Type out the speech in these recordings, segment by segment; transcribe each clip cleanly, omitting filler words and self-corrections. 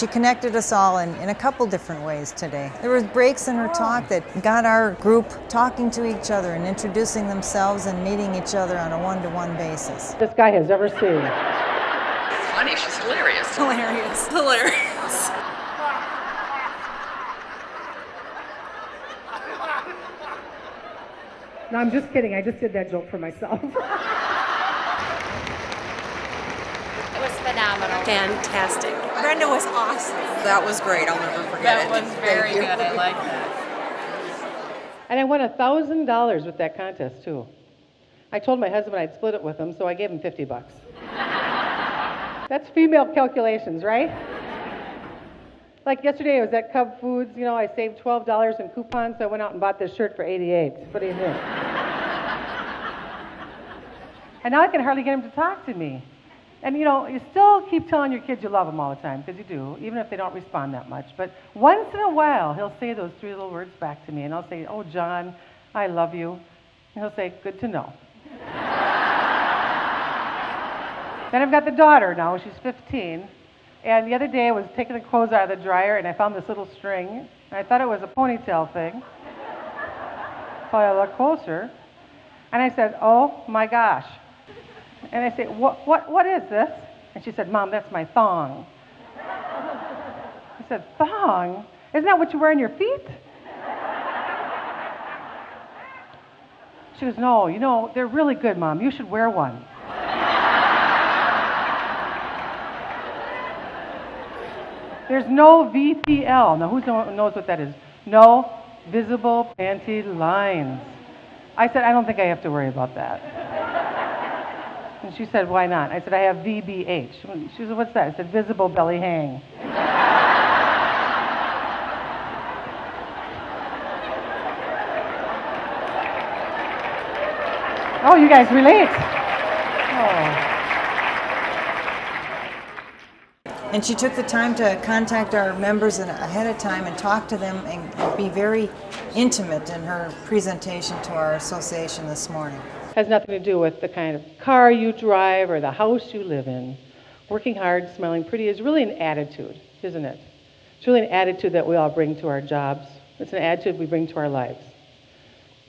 She connected us all in a couple different ways today. There was breaks in her talk that got our group talking to each other and introducing themselves and meeting each other on a one-to-one basis. This guy has ever seen. Funny, she's hilarious. Hilarious. Hilarious. No, I'm just kidding. I just did that joke for myself. It was phenomenal. Fantastic. Brenda was awesome. That was great. I'll never forget it. That was very good. I like that. And I won $1,000 with that contest, too. I told my husband I'd split it with him, so I gave him $50. That's female calculations, right? Like yesterday, I was at Cub Foods. You know, I saved $12 in coupons, so I went out and bought this shirt for $88. What do you think? And now I can hardly get him to talk to me. And you know, you still keep telling your kids you love them all the time, because you do, even if they don't respond that much. But once in a while, he'll say those three little words back to me, and I'll say, "Oh, John, I love you." And he'll say, "Good to know." Then I've got the daughter now, she's 15. And the other day I was taking the clothes out of the dryer, and I found this little string, and I thought it was a ponytail thing. So I looked closer, and I said, "Oh my gosh." And I said, what is this? And she said, "Mom, that's my thong." I said, "Thong? Isn't that what you wear on your feet?" She goes, "No, you know, they're really good, Mom. You should wear one." There's no VPL. Now, who knows what that is? No visible panty lines. I said, "I don't think I have to worry about that." And she said, "Why not?" I said, "I have VBH. She said, "What's that?" I said, "Visible belly hang." Oh, you guys relate. Oh. And she took the time to contact our members ahead of time and talk to them and be very intimate in her presentation to our association this morning. Has nothing to do with the kind of car you drive or the house you live in. Working hard, smelling pretty is really an attitude, isn't it? It's really an attitude that we all bring to our jobs. It's an attitude we bring to our lives.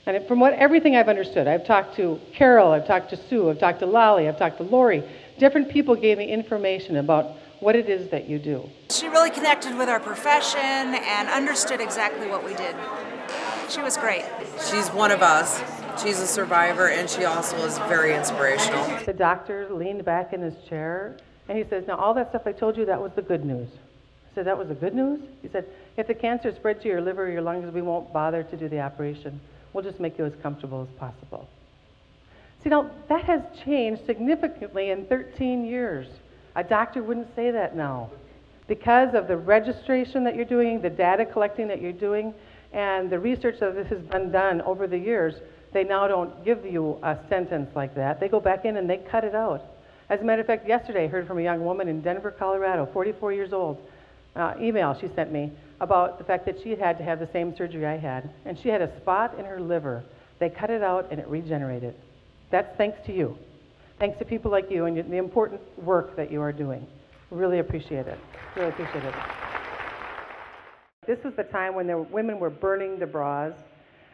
And from everything I've understood, I've talked to Carol, I've talked to Sue, I've talked to Lolly, I've talked to Lori. Different people gave me information about what it is that you do. She really connected with our profession and understood exactly what we did. She was great. She's one of us. She's a survivor, and she also is very inspirational. The doctor leaned back in his chair, and he says, "Now, all that stuff I told you, that was the good news." I said, "That was the good news?" He said, "If the cancer spread to your liver or your lungs, we won't bother to do the operation. We'll just make you as comfortable as possible." See, now, that has changed significantly in 13 years. A doctor wouldn't say that now. Because of the registration that you're doing, the data collecting that you're doing, and the research that this has been done over the years, they now don't give you a sentence like that. They go back in and they cut it out. As a matter of fact, yesterday I heard from a young woman in Denver, Colorado, 44 years old, email she sent me about the fact that she had to have the same surgery I had, and she had a spot in her liver. They cut it out and it regenerated. That's thanks to you. Thanks to people like you and the important work that you are doing. Really appreciate it. Really appreciate it. This was the time when women were burning the bras,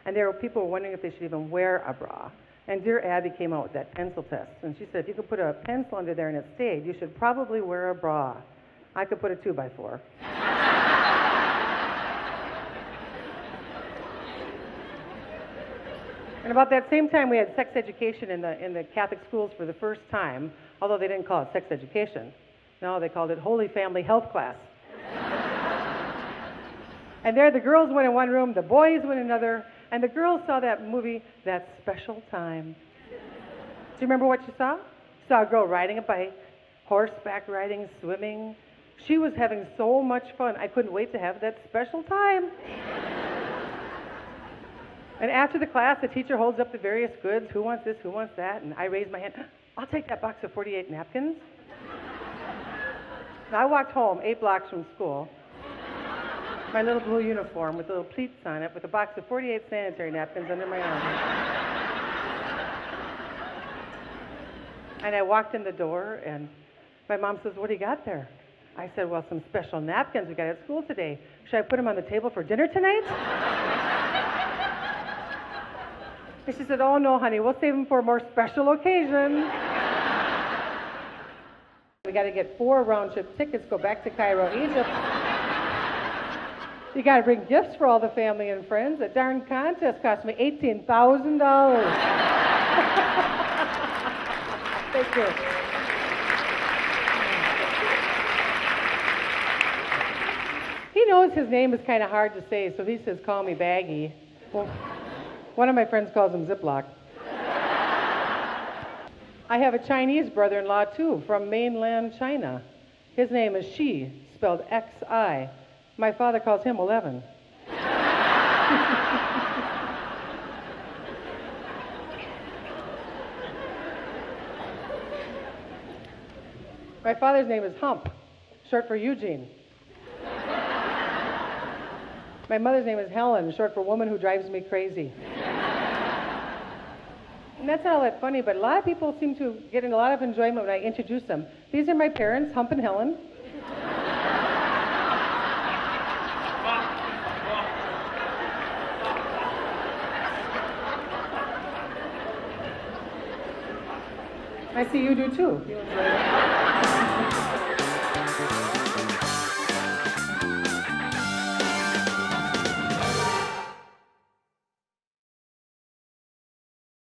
and there were people wondering if they should even wear a bra. And dear Abby came out with that pencil test, and she said, if you could put a pencil under there and it stayed, you should probably wear a bra. I could put a 2x4. And about that same time, we had sex education in the Catholic schools for the first time, although they didn't call it sex education. No, they called it Holy Family Health Class. And there the girls went in one room, the boys went in another, and the girls saw that movie, That Special Time. Do you remember what you saw? You saw a girl riding a bike, horseback riding, swimming. She was having so much fun, I couldn't wait to have that special time. And after the class, the teacher holds up the various goods. Who wants this? Who wants that? And I raise my hand. I'll take that box of 48 napkins. Now, I walked home 8 blocks from school, my little blue uniform with little pleats on it, with a box of 48 sanitary napkins under my arm. And I walked in the door, and my mom says, "What do you got there?" I said, well, some special napkins we got at school today. Should I put them on the table for dinner tonight? And she said, oh, no, honey, we'll save them for a more special occasion. We got to get 4 round-trip tickets, go back to Cairo, Egypt. You got to bring gifts for all the family and friends. That darn contest cost me $18,000. Thank you. He knows his name is kind of hard to say, so he says, call me Baggy. Well, one of my friends calls him Ziploc. I have a Chinese brother-in-law, too, from mainland China. His name is Xi, spelled X-I. My father calls him 11. My father's name is Hump, short for Eugene. My mother's name is Helen, short for woman who drives me crazy. And that's not all that funny, but a lot of people seem to get in a lot of enjoyment when I introduce them. These are my parents, Hump and Helen. I see you do too. You enjoy it.